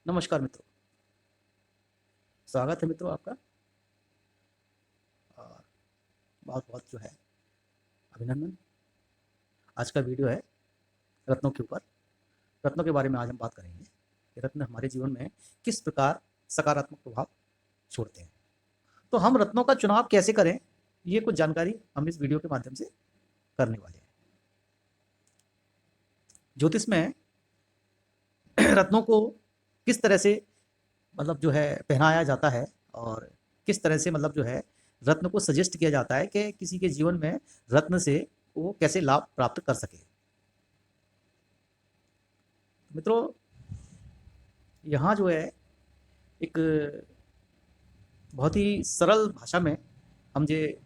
नमस्कार मित्रों, स्वागत है मित्रों आपका। और बहुत बहुत जो है अभिनंदन। आज का वीडियो है रत्नों के ऊपर। रत्नों के बारे में आज हम बात करेंगे कि रत्न हमारे जीवन में किस प्रकार सकारात्मक प्रभाव छोड़ते हैं। तो हम रत्नों का चुनाव कैसे करें, ये कुछ जानकारी हम इस वीडियो के माध्यम से करने वाले हैं। ज्योतिष में रत्नों को किस तरह से मतलब जो है पहनाया जाता है और किस तरह से मतलब जो है रत्न को सजेस्ट किया जाता है कि किसी के जीवन में रत्न से वो कैसे लाभ प्राप्त कर सके। मित्रों, यहाँ जो है एक बहुत ही सरल भाषा में हम ये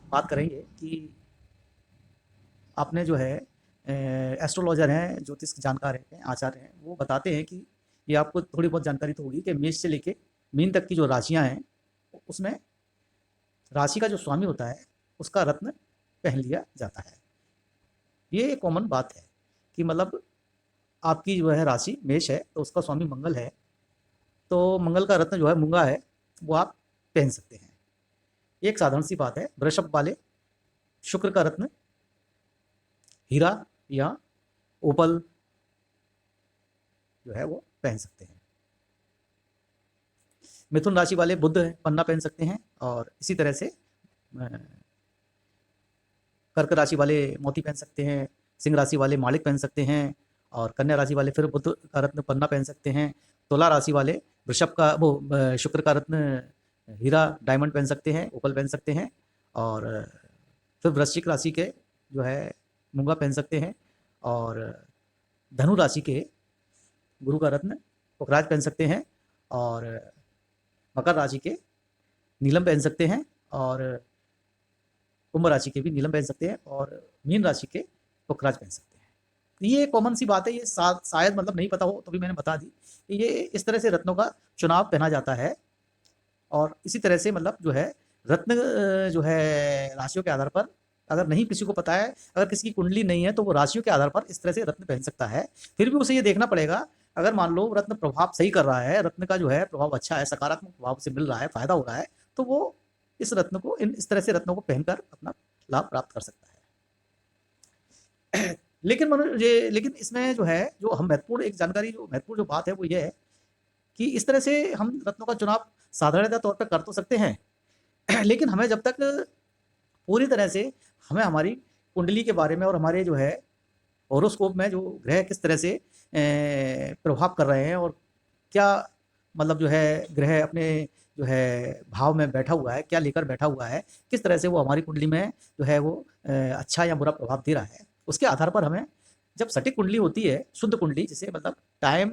बात करेंगे कि आपने जो है एस्ट्रोलॉजर हैं, ज्योतिष जानकार हैं, आचार्य हैं, वो बताते हैं कि ये आपको थोड़ी बहुत जानकारी तो होगी कि मेष से लेके मीन तक की जो राशियां हैं उसमें राशि का जो स्वामी होता है उसका रत्न पहन लिया जाता है। ये कॉमन बात है कि मतलब आपकी जो है राशि मेष है तो उसका स्वामी मंगल है, तो मंगल का रत्न जो है मूंगा है वो आप पहन सकते हैं। एक साधारण सी बात है। वृषभ वाले शुक्र का रत्न हीरा या ओपल जो है वो पहन सकते हैं। मिथुन राशि वाले बुध पन्ना पहन सकते हैं और इसी तरह से कर्क राशि वाले मोती पहन सकते हैं, सिंह राशि वाले मालिक पहन सकते हैं और कन्या राशि वाले फिर बुध का रत्न पन्ना पहन सकते हैं। तुला राशि वाले वृषभ का वो शुक्र का रत्न हीरा डायमंड पहन सकते हैं, ओपल पहन सकते हैं और फिर वृश्चिक राशि के जो है मूंगा पहन सकते हैं और धनु राशि के गुरु का रत्न पुखराज पहन सकते हैं और मकर राशि के नीलम पहन सकते हैं और कुंभ राशि के भी नीलम पहन सकते हैं और मीन राशि के पुखराज पहन सकते हैं। ये कॉमन सी बात है, ये शायद मतलब नहीं पता हो तो भी मैंने बता दी कि ये इस तरह से रत्नों का चुनाव पहना जाता है। और इसी तरह से मतलब जो है रत्न जो है राशियों के आधार पर, अगर नहीं किसी को पता है, अगर किसी की कुंडली नहीं है तो वो राशियों के आधार पर इस तरह से रत्न पहन सकता है। फिर भी उसे ये देखना पड़ेगा, अगर मान लो रत्न प्रभाव सही कर रहा है, रत्न का जो है प्रभाव अच्छा है, सकारात्मक प्रभाव से मिल रहा है, फायदा हो रहा है, तो वो इस रत्न को इस तरह से रत्नों को पहनकर अपना लाभ प्राप्त कर सकता है। लेकिन इसमें जो है जो हम महत्वपूर्ण एक जानकारी, जो महत्वपूर्ण जो बात है वो ये है कि इस तरह से हम रत्नों का चुनाव साधारणतः तौर पर कर तो सकते हैं, लेकिन हमें जब तक पूरी तरह से हमें हमारी कुंडली के बारे में और हमारे जो है होरोस्कोप में जो ग्रह किस तरह से प्रभाव कर रहे हैं और क्या मतलब जो है ग्रह अपने जो है भाव में बैठा हुआ है, क्या लेकर बैठा हुआ है, किस तरह से वो हमारी कुंडली में जो है वो अच्छा या बुरा प्रभाव दे रहा है, उसके आधार पर हमें जब सटीक कुंडली होती है, शुद्ध कुंडली जिसे मतलब टाइम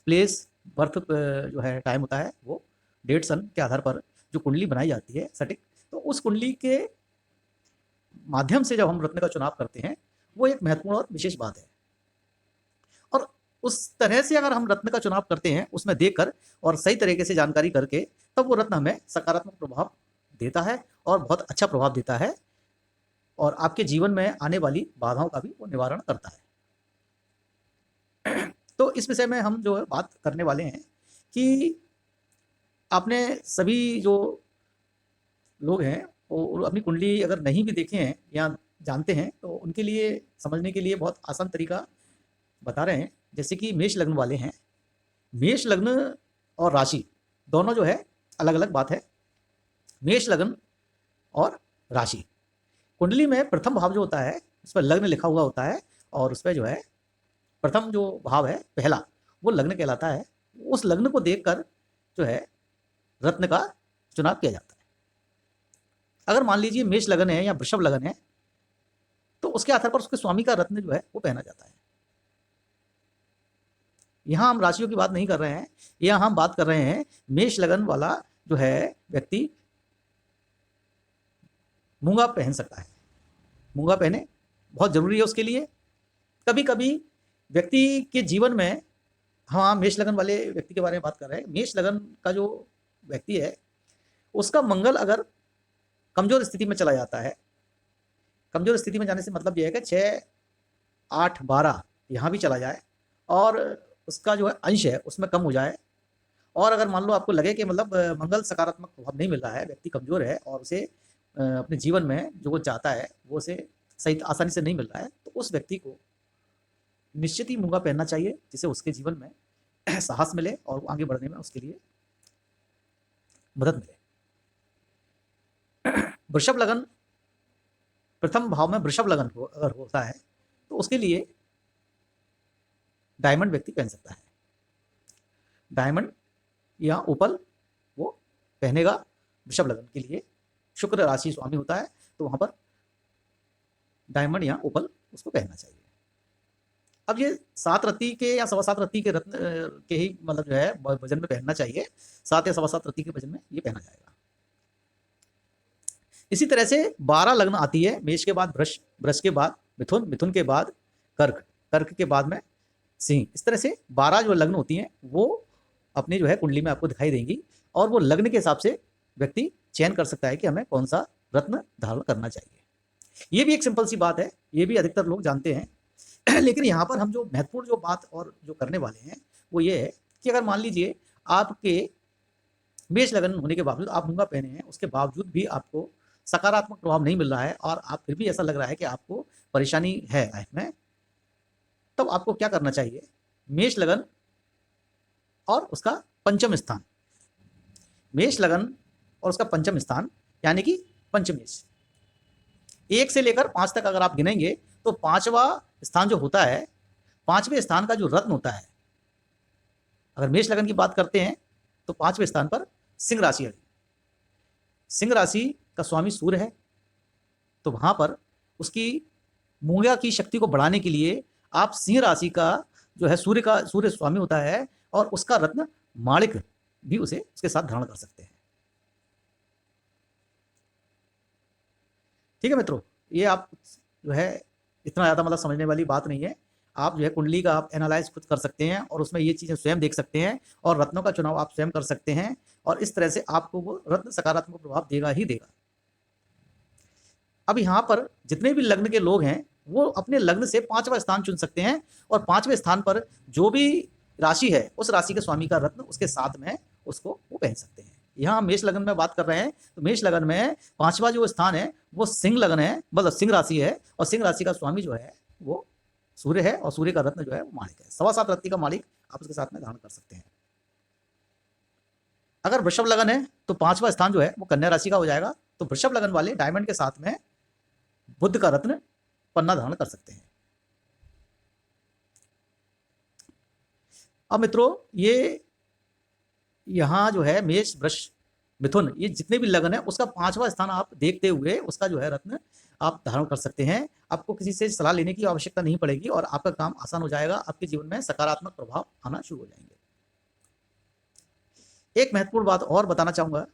प्लेस बर्थ जो है टाइम होता है, वो डेट सन के आधार पर जो कुंडली बनाई जाती है सटीक, तो उस कुंडली के माध्यम से जब हम रत्न का चुनाव करते हैं वो एक महत्वपूर्ण और विशेष बात है। और उस तरह से अगर हम रत्न का चुनाव करते हैं उसमें देखकर और सही तरीके से जानकारी करके, तब वो रत्न हमें सकारात्मक प्रभाव देता है और बहुत अच्छा प्रभाव देता है और आपके जीवन में आने वाली बाधाओं का भी वो निवारण करता है। तो इस विषय में हम जो है बात करने वाले हैं कि आपने सभी जो लोग हैं वो अपनी कुंडली अगर नहीं भी देखे हैं या जानते हैं तो उनके लिए समझने के लिए बहुत आसान तरीका बता रहे हैं। जैसे कि मेष लग्न वाले हैं, मेष लग्न और राशि दोनों जो है अलग अलग बात है। मेष लग्न और राशि, कुंडली में प्रथम भाव जो होता है उस पर लग्न लिखा हुआ होता है और उस पर जो है प्रथम जो भाव है पहला वो लग्न कहलाता है। उस लग्न को देखकर जो है रत्न का चुनाव किया जाता है। अगर मान लीजिए मेष लगन है या वृषभ लगन है तो उसके आधार पर उसके स्वामी का रत्न जो है वो पहना जाता है। यहां हम राशियों की बात नहीं कर रहे हैं, यहां हम बात कर रहे हैं मेष लगन वाला जो है व्यक्ति मूंगा पहन सकता है। मूंगा पहने बहुत जरूरी है उसके लिए। कभी कभी व्यक्ति के जीवन में, हाँ मेष लगन वाले व्यक्ति के बारे में बात कर रहे हैं, मेष लगन का जो व्यक्ति है उसका मंगल अगर कमजोर स्थिति में चला जाता है, कमजोर स्थिति में जाने से मतलब यह है कि 6, 8, 12 यहाँ भी चला जाए और उसका जो है अंश है उसमें कम हो जाए, और अगर मान लो आपको लगे कि मतलब मंगल सकारात्मक प्रभाव नहीं मिल रहा है, व्यक्ति कमजोर है और उसे अपने जीवन में जो वो चाहता है वो उसे सही आसानी से नहीं मिल रहा है, तो उस व्यक्ति को निश्चित ही मूंगा पहनना चाहिए, जिससे उसके जीवन में साहस मिले और वो आगे बढ़ने में उसके लिए मदद मिले। वृषभ लगन, प्रथम भाव में वृषभ लगन हो अगर होता है तो उसके लिए डायमंड व्यक्ति पहन सकता है। डायमंड या ओपल वो पहनेगा वृषभ लगन के लिए। शुक्र राशि स्वामी होता है तो वहां पर डायमंड या ओपल उसको पहनना चाहिए। अब ये 7 रत्ती के या 7.25 रत्ती के रत्न के ही मतलब जो है वजन में पहनना चाहिए। 7 या 7.25 रत्ती के वजन में ये पहना जाएगा। इसी तरह से 12 लग्न आती है। मेष के बाद वृष, वृष के बाद मिथुन, मिथुन के बाद कर्क, कर्क के बाद में सिंह। इस तरह से 12 जो लग्न होती हैं वो अपनी जो है कुंडली में आपको दिखाई देंगी, और वो लग्न के हिसाब से व्यक्ति चयन कर सकता है कि हमें कौन सा रत्न धारण करना चाहिए। ये भी एक सिंपल सी बात है, ये भी अधिकतर लोग जानते हैं। लेकिन यहाँ पर हम जो महत्वपूर्ण जो बात और जो करने वाले हैं वो ये है कि अगर मान लीजिए आपके मेष लगन होने के बावजूद आप मूंगा पहने हैं, उसके बावजूद भी आपको सकारात्मक प्रभाव नहीं मिल रहा है और आप फिर भी ऐसा लग रहा है कि आपको परेशानी है लाइफ में, तब आपको क्या करना चाहिए? मेष लगन और उसका पंचम स्थान, मेष लगन और उसका पंचम स्थान यानी कि पंचमेश, 1 से लेकर 5 तक अगर आप गिनेंगे तो 5वां स्थान जो होता है, 5वें स्थान का जो रत्न होता है, अगर मेष लगन की बात करते हैं तो 5वें स्थान पर सिंह राशि है। सिंह राशि का स्वामी सूर्य है, तो वहां पर उसकी मूंगा की शक्ति को बढ़ाने के लिए आप सिंह राशि का जो है सूर्य स्वामी होता है और उसका रत्न माणिक भी उसे उसके साथ धारण कर सकते हैं। ठीक है मित्रों, ये आप जो है इतना ज़्यादा मतलब समझने वाली बात नहीं है। आप जो है कुंडली का आप एनालाइज खुद कर सकते हैं और उसमें ये चीज़ें स्वयं देख सकते हैं और रत्नों का चुनाव आप स्वयं कर सकते हैं, और इस तरह से आपको वो रत्न सकारात्मक प्रभाव देगा ही देगा। अब यहाँ पर जितने भी लग्न के लोग हैं वो अपने लग्न से 5वां स्थान चुन सकते हैं, और 5वें स्थान पर जो भी राशि है उस राशि के स्वामी का रत्न उसके साथ में उसको वो पहन सकते हैं। यहाँ मेष लगन में बात कर रहे हैं तो मेष लगन में 5वां जो स्थान है वो सिंह लगन है, मतलब सिंह राशि है, और सिंह राशि का स्वामी जो है वो सूर्य है, और सूर्य का रत्न जो है वो माणिक है। 7.25 रत्ती का मालिक आप उसके साथ में धारण कर सकते हैं। अगर वृषभ लगन है तो 5वां स्थान जो है वो कन्या राशि का हो जाएगा, तो वृषभ लगन वाले डायमंड के साथ में बुध का रत्न पन्ना धारण कर सकते हैं। अब मित्रों ये यहाँ जो है मेष वृष मिथुन ये जितने भी लगन है उसका 5वां स्थान आप देखते हुए उसका जो है रत्न आप धारण कर सकते हैं। आपको किसी से सलाह लेने की आवश्यकता नहीं पड़ेगी और आपका काम आसान हो जाएगा, आपके जीवन में सकारात्मक प्रभाव आना शुरू हो जाएंगे। एक महत्वपूर्ण बात और बताना चाहूंगा,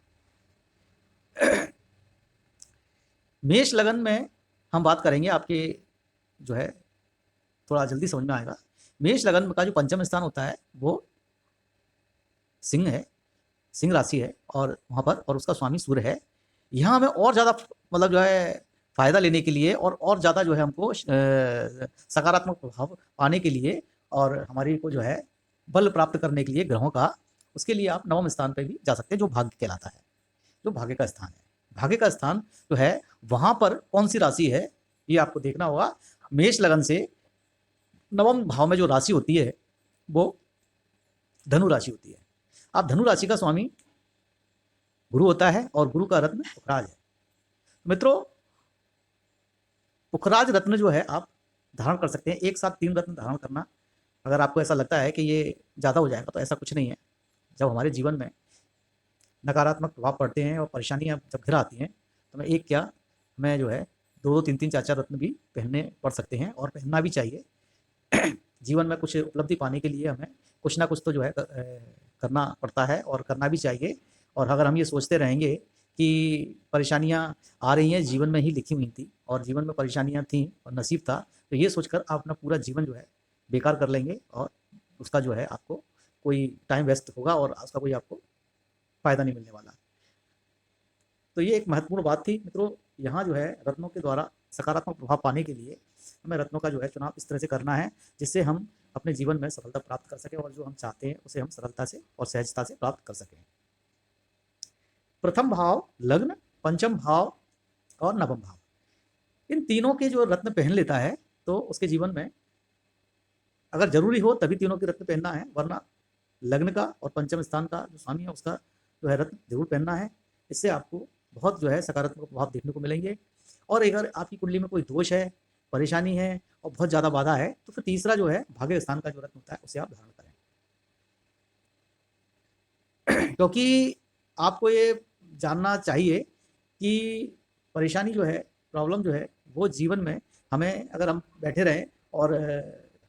मेष लगन में हम बात करेंगे, आपके जो है थोड़ा जल्दी समझ में आएगा। मेष लगन का जो पंचम स्थान होता है वो सिंह है, सिंह राशि है, और वहाँ पर और उसका स्वामी सूर्य है। यहाँ हमें और ज़्यादा मतलब जो है फायदा लेने के लिए और ज़्यादा जो है हमको सकारात्मक प्रभाव पाने के लिए और हमारी को जो है बल प्राप्त करने के लिए ग्रहों का, उसके लिए आप 9वें स्थान पर भी जा सकते हैं जो भाग्य कहलाता है, जो भाग्य का स्थान है। भाग्य का स्थान जो है वहाँ पर कौन सी राशि है ये आपको देखना होगा। मेष लगन से 9वें भाव में जो राशि होती है वो धनु राशि होती है। आप धनु राशि का स्वामी गुरु होता है और गुरु का रत्न पुखराज है। मित्रों पुखराज रत्न जो है आप धारण कर सकते हैं, एक साथ 3 रत्न धारण करना। अगर आपको ऐसा लगता है कि ये ज़्यादा हो जाएगा तो ऐसा कुछ नहीं है। जब हमारे जीवन में नकारात्मक प्रभाव पड़ते हैं और परेशानियां जब घिर आती हैं तो मैं एक क्या मैं जो है 2-2, 3-3, 4-4 रत्न भी पहनने पड़ सकते हैं और पहनना भी चाहिए। जीवन में कुछ उपलब्धि पाने के लिए हमें कुछ ना कुछ तो जो है करना पड़ता है और करना भी चाहिए। और अगर हम ये सोचते रहेंगे कि परेशानियां आ रही हैं, जीवन में ही लिखी हुई थी और जीवन में परेशानियां थी और नसीब था, तो ये सोचकर आप अपना पूरा जीवन जो है बेकार कर लेंगे और उसका जो है आपको कोई टाइम वेस्ट होगा और उसका कोई आपको फ़ायदा नहीं मिलने वाला। तो ये एक महत्वपूर्ण बात थी मित्रों। यहाँ जो है रत्नों के द्वारा सकारात्मक प्रभाव पाने के लिए हमें रत्नों का जो है चुनाव इस तरह से करना है जिससे हम अपने जीवन में सफलता प्राप्त कर सकें और जो हम चाहते हैं उसे हम सरलता से और सहजता से प्राप्त कर सकें। प्रथम भाव लग्न, पंचम भाव और नवम भाव, इन तीनों के जो रत्न पहन लेता है तो उसके जीवन में अगर जरूरी हो तभी तीनों के रत्न पहनना है, वरना लग्न का और पंचम स्थान का जो स्वामी है उसका जो है रत्न जरूर पहनना है। इससे आपको बहुत जो है सकारात्मक प्रभाव देखने को मिलेंगे। और अगर आपकी कुंडली में कोई दोष है, परेशानी है और बहुत ज़्यादा बाधा है तो फिर तीसरा जो है भाग्य स्थान का जो रत्न होता है उसे आप धारण करें। क्योंकि आपको ये जानना चाहिए कि परेशानी जो है, प्रॉब्लम जो है वो जीवन में हमें, अगर हम बैठे रहें और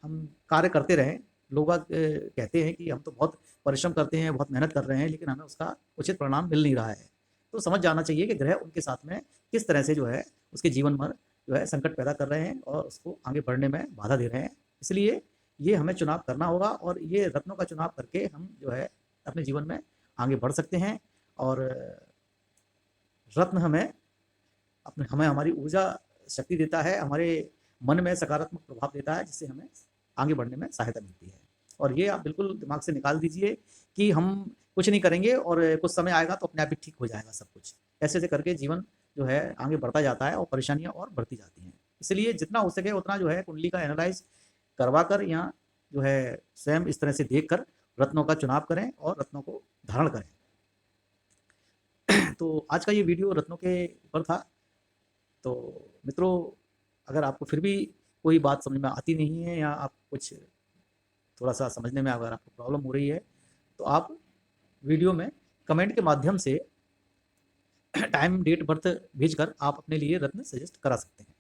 हम कार्य करते रहें, लोग कहते हैं कि हम तो बहुत परिश्रम करते हैं, बहुत मेहनत कर रहे हैं, लेकिन हमें उसका उचित परिणाम मिल नहीं रहा है, तो समझ जाना चाहिए कि ग्रह उनके साथ में किस तरह से जो है उसके जीवन भर जो है संकट पैदा कर रहे हैं और उसको आगे बढ़ने में बाधा दे रहे हैं। इसलिए ये हमें चुनाव करना होगा और ये रत्नों का चुनाव करके हम जो है अपने जीवन में आगे बढ़ सकते हैं। और रत्न हमें हमारी ऊर्जा शक्ति देता है, हमारे मन में सकारात्मक प्रभाव देता है, जिससे हमें आगे बढ़ने में सहायता मिलती है। और ये आप बिल्कुल दिमाग से निकाल दीजिए कि हम कुछ नहीं करेंगे और कुछ समय आएगा तो अपने आप ही ठीक हो जाएगा सब कुछ। ऐसे ऐसे करके जीवन जो है आगे बढ़ता जाता है और परेशानियां और बढ़ती जाती हैं। इसलिए जितना हो सके उतना जो है कुंडली का एनालाइज करवा कर या जो है स्वयं इस तरह से देख कर रत्नों का चुनाव करें और रत्नों को धारण करें। तो आज का ये वीडियो रत्नों के ऊपर था। तो मित्रों, अगर आपको फिर भी कोई बात समझ में आती नहीं है या आप कुछ थोड़ा सा समझने में अगर आपको प्रॉब्लम हो रही है तो आप वीडियो में कमेंट के माध्यम से टाइम, डेट, बर्थ भेजकर आप अपने लिए रत्न सजेस्ट करा सकते हैं।